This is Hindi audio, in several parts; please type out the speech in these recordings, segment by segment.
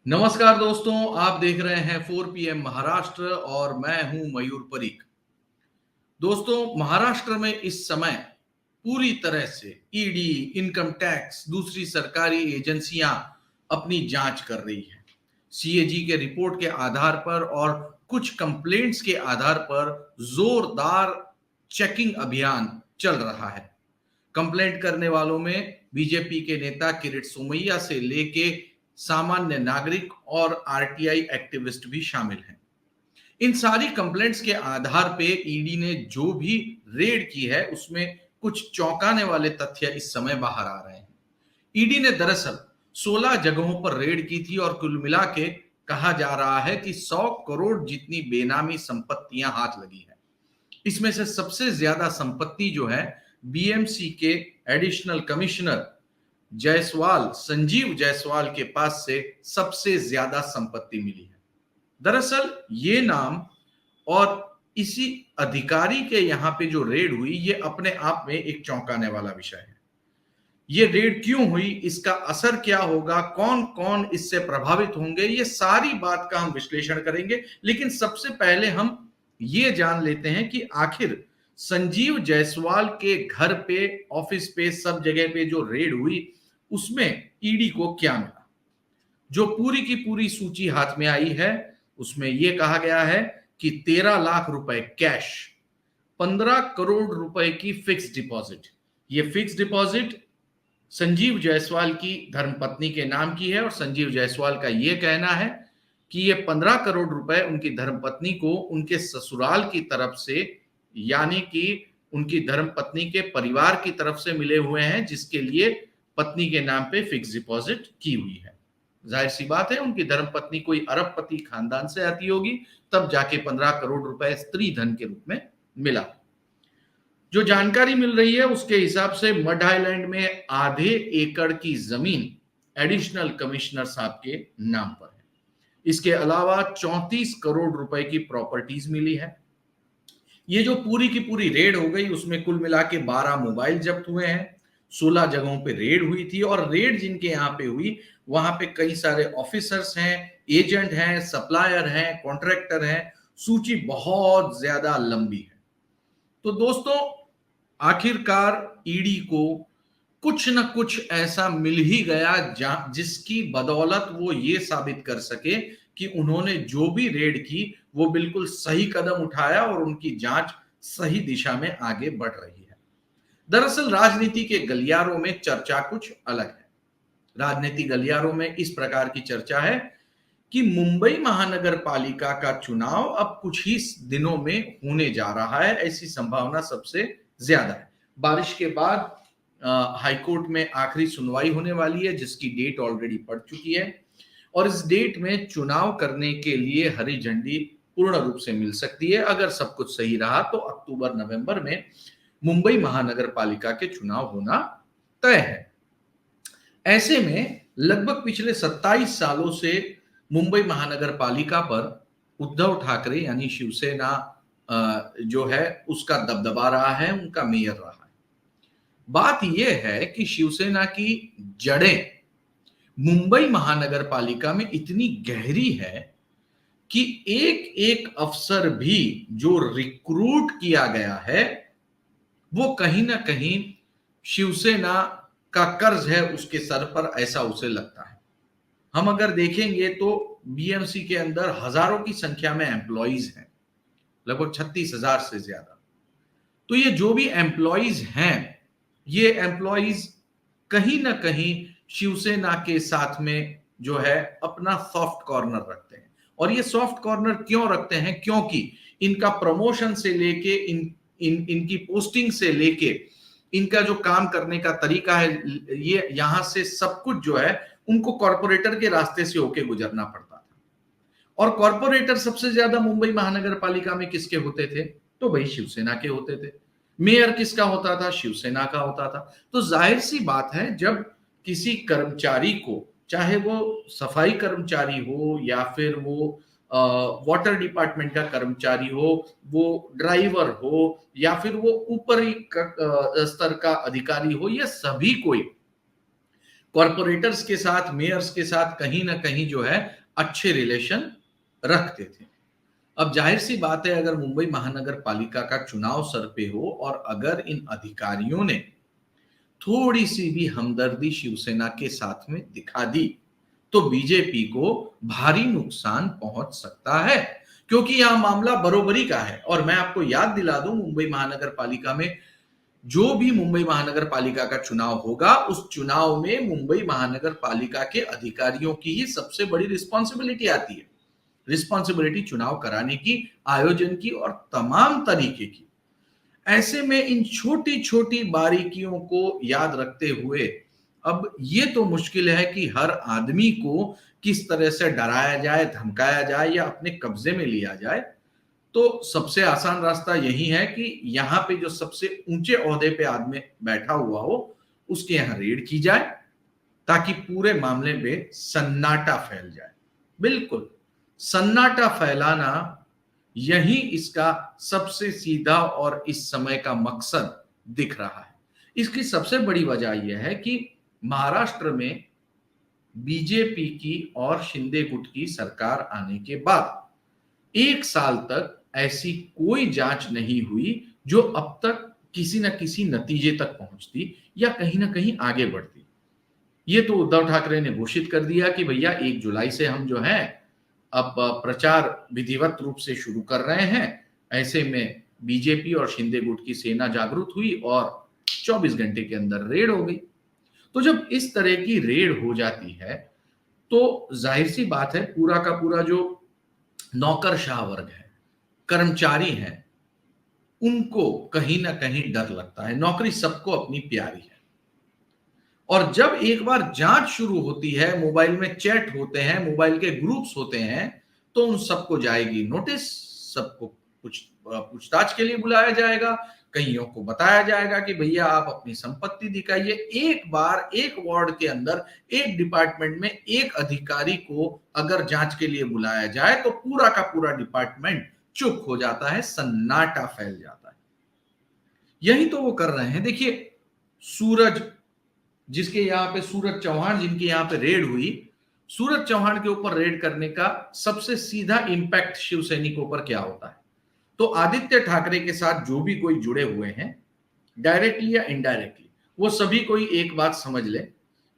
नमस्कार दोस्तों, आप देख रहे हैं 4 PM महाराष्ट्र और मैं हूं मयूर परीक। दोस्तों, महाराष्ट्र में इस समय पूरी तरह से ईडी, इनकम टैक्स, दूसरी सरकारी एजेंसियां अपनी जांच कर रही हैं। सीएजी के रिपोर्ट के आधार पर और कुछ कंप्लेंट्स के आधार पर जोरदार चेकिंग अभियान चल रहा है। कंप्लेंट करने वालों में बीजेपी के नेता किरीट सोमैया से लेके सामान्य नागरिक और आरटीआई एक्टिविस्ट भी शामिल हैं। इन सारी कंप्लेंट्स के आधार पे ईडी ने जो भी रेड की है उसमें कुछ चौंकाने वाले तथ्य इस समय बाहर आ रहे हैं। ईडी ने दरअसल 16 जगहों पर रेड की थी और कुल मिला के कहा जा रहा है कि 100 करोड़ जितनी बेनामी संपत्तियां हाथ लगी है। इसमें से सबसे ज्यादा संपत्ति जो है बीएमसी के एडिशनल कमिश्नर जायसवाल, संजीव जायसवाल के पास से सबसे ज्यादा संपत्ति मिली है। दरअसल ये नाम और इसी अधिकारी के यहां पे जो रेड हुई ये अपने आप में एक चौंकाने वाला विषय है। ये रेड क्यों हुई, इसका असर क्या होगा, कौन कौन इससे प्रभावित होंगे, ये सारी बात का हम विश्लेषण करेंगे। लेकिन सबसे पहले हम ये जान लेते हैं कि आखिर संजीव जायसवाल के घर पे, ऑफिस पे, सब जगह पे जो रेड हुई उसमें ईडी को क्या मिला। जो पूरी की पूरी सूची हाथ में आई है उसमें यह कहा गया है कि 13 लाख रुपए कैश, 15 करोड़ रुपए की फिक्स डिपॉजिट। ये फिक्स डिपॉजिट संजीव जायसवाल की धर्मपत्नी के नाम की है और संजीव जायसवाल का यह कहना है कि ये 15 करोड़ रुपए उनकी धर्मपत्नी को उनके ससुराल की तरफ से, यानी कि उनकी धर्मपत्नी के परिवार की तरफ से मिले हुए हैं, जिसके लिए पत्नी के नाम पे फिक्स डिपॉजिट की हुई है। जाहिर सी बात है उनकी धर्मपत्नी कोई अरबपति खानदान से आती होगी, तब जाके 15 करोड़ रुपए स्त्री धन के रूप में मिला। जो जानकारी मिल रही है उसके हिसाब से मड आइलैंड में आधे एकड़ की जमीन एडिशनल कमिश्नर साहब के नाम पर है। इसके अलावा 34 करोड़ रुपए की प्रॉपर्टीज मिली है। ये जो पूरी की पूरी रेड हो गई उसमें कुल मिला के 12 मोबाइल जब्त हुए हैं। 16 जगहों पे रेड हुई थी और रेड जिनके यहाँ पे हुई वहां पे कई सारे ऑफिसर्स हैं, एजेंट हैं, सप्लायर हैं, कॉन्ट्रैक्टर हैं। सूची बहुत ज्यादा लंबी है। तो दोस्तों, आखिरकार ईडी को कुछ न कुछ ऐसा मिल ही गया जिसकी बदौलत वो ये साबित कर सके कि उन्होंने जो भी रेड की वो बिल्कुल सही कदम उठाया और उनकी जांच सही दिशा में आगे बढ़ रही है। दरअसल राजनीति के गलियारों में चर्चा कुछ अलग है। राजनीति गलियारों में इस प्रकार की चर्चा है कि मुंबई महानगर पालिका का चुनाव अब कुछ ही दिनों में होने जा रहा है, ऐसी संभावना सबसे ज्यादा है। बारिश के बाद हाईकोर्ट में आखिरी सुनवाई होने वाली है जिसकी डेट ऑलरेडी पड़ चुकी है और इस डेट में चुनाव करने के लिए हरी झंडी पूर्ण रूप से मिल सकती है। अगर सब कुछ सही रहा तो अक्टूबर नवंबर में मुंबई महानगर पालिका के चुनाव होना तय है। ऐसे में लगभग पिछले 27 सालों से मुंबई महानगर पालिका पर उद्धव ठाकरे यानी शिवसेना जो है उसका दबदबा रहा है, उनका मेयर रहा है। बात यह है कि शिवसेना की जड़ें मुंबई महानगर पालिका में इतनी गहरी है कि एक एक अफसर भी जो रिक्रूट किया गया है वो कहीं ना कहीं शिवसेना का कर्ज है उसके सर पर, ऐसा उसे लगता है। हम अगर देखेंगे तो बीएमसी के अंदर हजारों की संख्या में एम्प्लॉइज हैं, लगभग 36,000 से ज्यादा। तो ये जो भी एम्प्लॉइज हैं ये एम्प्लॉइज कहीं ना कहीं शिवसेना के साथ में जो है अपना सॉफ्ट कॉर्नर रखते हैं। और ये सॉफ्ट कॉर्नर क्यों रखते हैं? क्योंकि इनका प्रमोशन से लेके इनकी पोस्टिंग से लेके इनका जो काम करने का तरीका है, ये यहां से सब कुछ जो है उनको कॉर्पोरेटर के रास्ते से होके गुजरना पड़ता था। और कॉर्पोरेटर सबसे ज्यादा मुंबई महानगर पालिका में किसके होते थे? तो भाई शिवसेना के होते थे। मेयर किसका होता था? शिवसेना का होता था। तो जाहिर सी बात है जब किसी कर्मचारी को, चाहे वो सफाई कर्मचारी हो या फिर वो वाटर डिपार्टमेंट का कर्मचारी हो, वो ड्राइवर हो या फिर वो ऊपरी स्तर का अधिकारी हो, ये सभी कोई कॉरपोरेटर्स के साथ, मेयर्स के साथ कहीं ना कहीं जो है अच्छे रिलेशन रखते थे। अब जाहिर सी बात है, अगर मुंबई महानगर पालिका का चुनाव सर पे हो और अगर इन अधिकारियों ने थोड़ी सी भी हमदर्दी शिवसेना के साथ में दिखा दी तो बीजेपी को भारी नुकसान पहुंच सकता है, क्योंकि यहां मामला बरोबरी का है। और मैं आपको याद दिला दूं, मुंबई महानगर पालिका में जो भी मुंबई महानगर पालिका का चुनाव होगा, उस चुनाव में मुंबई महानगर पालिका के अधिकारियों की ही सबसे बड़ी रिस्पॉन्सिबिलिटी आती है। रिस्पॉन्सिबिलिटी चुनाव कराने की, आयोजन की और तमाम तरीके की। ऐसे में इन छोटी छोटी बारीकियों को याद रखते हुए अब ये तो मुश्किल है कि हर आदमी को किस तरह से डराया जाए, धमकाया जाए या अपने कब्जे में लिया जाए। तो सबसे आसान रास्ता यही है कि यहां पे जो सबसे ऊंचे ओहदे पे आदमी बैठा हुआ हो, उसके यहां रेड की जाए ताकि पूरे मामले में सन्नाटा फैल जाए। बिल्कुल, सन्नाटा फैलाना यही इसका सबसे सीधा और इस समय का मकसद दिख रहा है। इसकी सबसे बड़ी वजह यह है कि महाराष्ट्र में बीजेपी की और शिंदे गुट की सरकार आने के बाद 1 साल तक ऐसी कोई जांच नहीं हुई जो अब तक किसी न किसी नतीजे तक पहुंचती या कहीं ना कहीं आगे बढ़ती। ये तो उद्धव ठाकरे ने घोषित कर दिया कि भैया 1 जुलाई से हम जो है अब प्रचार विधिवत रूप से शुरू कर रहे हैं। ऐसे में बीजेपी और शिंदे गुट की सेना जागरूक हुई और 24 घंटे के अंदर रेड हो गई। तो जब इस तरह की रेड हो जाती है तो जाहिर सी बात है, पूरा का पूरा जो नौकरशाह वर्ग है, कर्मचारी हैं, उनको कहीं ना कहीं डर लगता है। नौकरी सबको अपनी प्यारी है और जब एक बार जांच शुरू होती है, मोबाइल में चैट होते हैं, मोबाइल के ग्रुप्स होते हैं, तो उन सबको जाएगी नोटिस, सबको पूछताछ के लिए बुलाया जाएगा। कईयों को बताया जाएगा कि भैया आप अपनी संपत्ति दिखाइए। एक बार एक वार्ड के अंदर, एक डिपार्टमेंट में एक अधिकारी को अगर जांच के लिए बुलाया जाए तो पूरा का पूरा डिपार्टमेंट चुप हो जाता है, सन्नाटा फैल जाता है। यही तो वो कर रहे हैं। देखिए, सूरज, जिसके यहाँ पे सूरज चौहान, जिनके यहाँ पे रेड हुई, सूरज चौहान के ऊपर रेड करने का सबसे सीधा इंपैक्ट शिव सैनिकों पर क्या होता है? तो आदित्य ठाकरे के साथ जो भी कोई जुड़े हुए हैं, डायरेक्टली या इनडायरेक्टली, वो सभी कोई एक बात समझ ले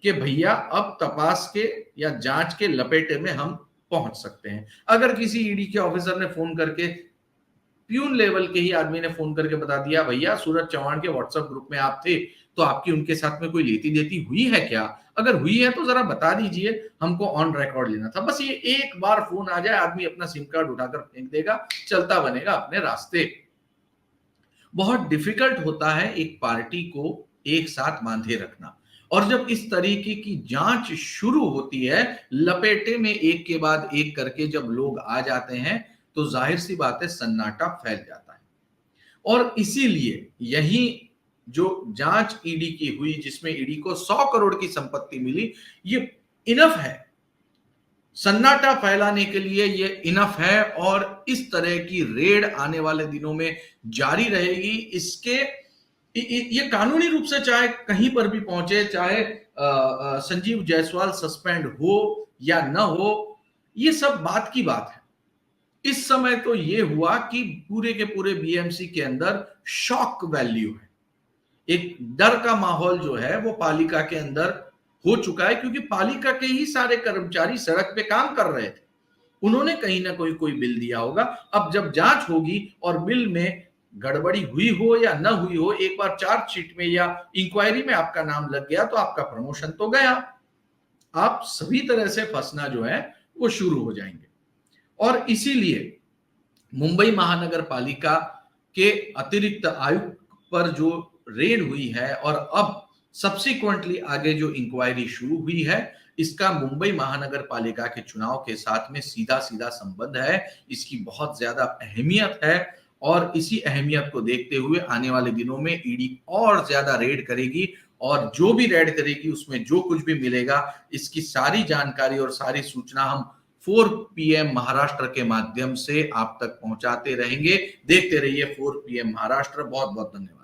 कि भैया अब तपास के या जांच के लपेटे में हम पहुंच सकते हैं। अगर किसी ईडी के ऑफिसर ने फोन करके, प्यून लेवल के ही आदमी ने फोन करके बता दिया भैया सूरज चौहान के व्हाट्सएप ग्रुप में आप थे, तो आपकी उनके साथ में कोई लेती देती हुई है क्या? अगर हुई है तो जरा बता दीजिए, हमको ऑन रिकॉर्ड लेना था। बस ये एक बार फोन आ जाए, आदमी अपना सिम कार्ड उठाकर फेंक देगा, चलता बनेगा अपने रास्ते। बहुत डिफिकल्ट होता है एक पार्टी को एक साथ बांधे रखना। और जब इस तरीके की जांच शुरू होती है, लपेटे में एक के बाद एक करके जब लोग आ जाते हैं, तो जाहिर सी बात है सन्नाटा फैल जाता है। और इसीलिए यही जो जांच ईडी की हुई, जिसमें ईडी को 100 करोड़ की संपत्ति मिली, ये इनफ है, सन्नाटा फैलाने के लिए ये इनफ है। और इस तरह की रेड आने वाले दिनों में जारी रहेगी। इसके ये कानूनी रूप से चाहे कहीं पर भी पहुंचे, चाहे संजीव जायसवाल सस्पेंड हो या ना हो, ये सब बात की बात है। इस समय तो ये हुआ कि पूरे के पूरे बीएमसी के अंदर शॉक वैल्यू है, एक डर का माहौल जो है वो पालिका के अंदर हो चुका है, क्योंकि पालिका के ही सारे कर्मचारी सड़क पे काम कर रहे थे। उन्होंने कहीं ना कोई बिल दिया होगा। अब जब जांच होगी और बिल में गड़बड़ी हुई हो या ना हुई हो, एक बार चार्जशीट में या इंक्वायरी में आपका नाम लग गया तो आपका प्रमोशन तो गया, आप सभी तरह से फंसना जो है वो शुरू हो जाएंगे। और इसीलिए मुंबई महानगर पालिका के अतिरिक्त आयुक्त पर जो रेड हुई है और अब सब्सिक्वेंटली आगे जो इंक्वायरी शुरू हुई है, इसका मुंबई महानगर पालिका के चुनाव के साथ में सीधा सीधा संबंध है। इसकी बहुत ज्यादा अहमियत है और इसी अहमियत को देखते हुए आने वाले दिनों में ईडी और ज्यादा रेड करेगी और जो भी रेड करेगी उसमें जो कुछ भी मिलेगा, इसकी सारी जानकारी और सारी सूचना हम 4 PM महाराष्ट्र के माध्यम से आप तक पहुंचाते रहेंगे। देखते रहिए 4 PM महाराष्ट्र। बहुत बहुत धन्यवाद।